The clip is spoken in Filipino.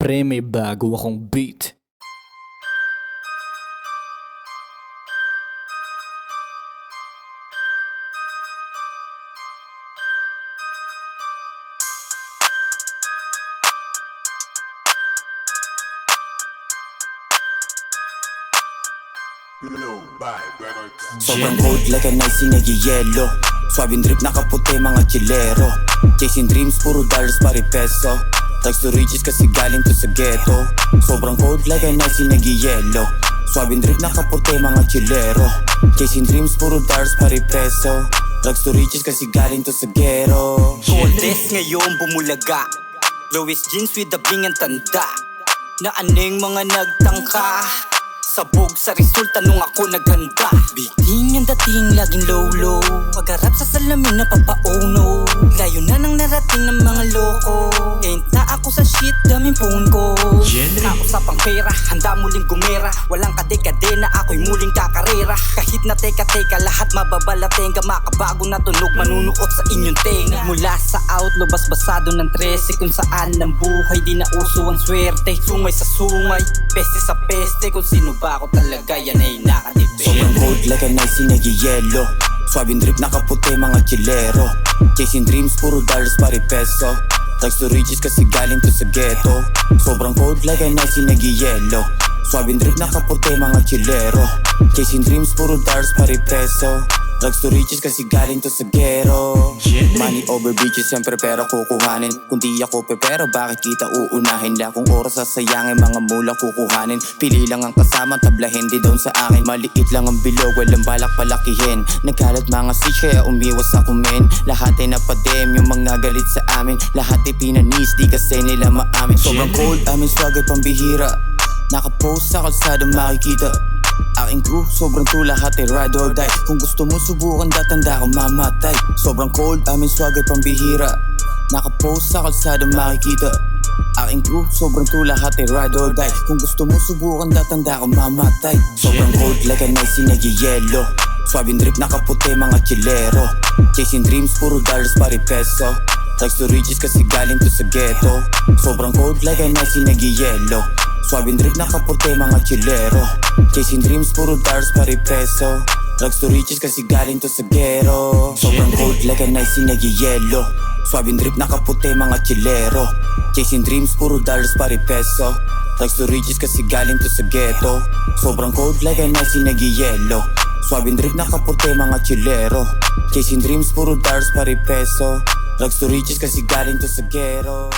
Pre, may bago akong beat. Sobrang cold like an icy nag-yelo. Swabing drip nakaputi mga chilero. Chasing dreams puro dollars pari peso. Tags to riches kasi galing to sa ghetto. Sobrang cold like an icy nag-yelo. Swabing drip nakaputi mga chilero. Chasing dreams puro dollars pari peso. Tags to riches kasi galing to sa ghetto. Coldest ngayon bumulaga. Lowest jeans with the bling and tanda. Na aning mga nagtangka. Sabog sa resulta nung ako naghanda. Bigting ang dating laging low-low. Pagharap sa salamin na papauno. Layo na nang narating ng mga loko. Ain't na ako sa shit, daming phone ko. Na ako sa pangpera, handa muling gumera. Walang kadekadena, ako'y muling kakarera. Kahit na teka-teka, lahat mababalatenga. Makabago na tunog, manunuot sa inyong tenga. Mula sa outlaw, basbasado ng 13. Kung saan ng buhay, di na uso ang swerte. Sungay sa sungay, peste sa peste. Kung sino ba ako talaga, yan ay nakadepende. Sobrang cold like an icy nag-yelo. Swabing drip nakaputi mga chilero. Chasing dreams puro dollars pari peso. Tags to riches kasi galing to sa ghetto. Sobrang cold like an icy nag-yelo. Swabing drip nakaputi mga chilero. Chasing dreams puro dollars pari peso. Tags to riches kasi galing to sa ghetto. Money over bitches, siyempre pera kukuhanin. Kung di ako pero bakit kita uunahin? Lakong oras sasayangin, mga mula kukuhanin. Pili lang ang kasama, tablahin di doon sa akin. Maliit lang ang bilog, walang balak palakihin. Nagkalat mga switch kaya umiwas ako men. Lahat ay napadem, yung mga galit sa amin. Lahat ay pinanis, di kasi nila maamin. Sobrang cold, amin swag ay pambihira. Nakapost sa kalsada makikita. Aking crew, sobrang tula, lahat ay ride or die. Kung gusto mo subukan, datanda ka mamatay. Sobrang cold, amin swag ay pambihira. Nakapost sa kalsada makikita. Aking crew, sobrang tula, lahat ay ride or die. Kung gusto mo subukan, datanda ka mamatay. Sobrang cold like an icy nag-yelo. Swabing drip nakaputi mga chilero. Chasing dreams puro dollars pari peso. Tags to riches kasi galing to sa ghetto. Sobrang cold like an icy nag-yelo. Swabing drip nakaputi mga chilero. Chasing dreams puro dollars pari peso. Tags to riches kasi galing to sa ghetto. Sobrang cold like an icy nag-yelo. Swabing drip nakaputi mga chilero. Chasing dreams puro dollars pari peso. Tags to riches kasi galing to sa ghetto. Sobrang cold like an icy nag-yelo. Swabing drip nakaputi mga chilero. Chasing dreams puro dollars pari peso. Tags to riches kasi galing to sa ghetto.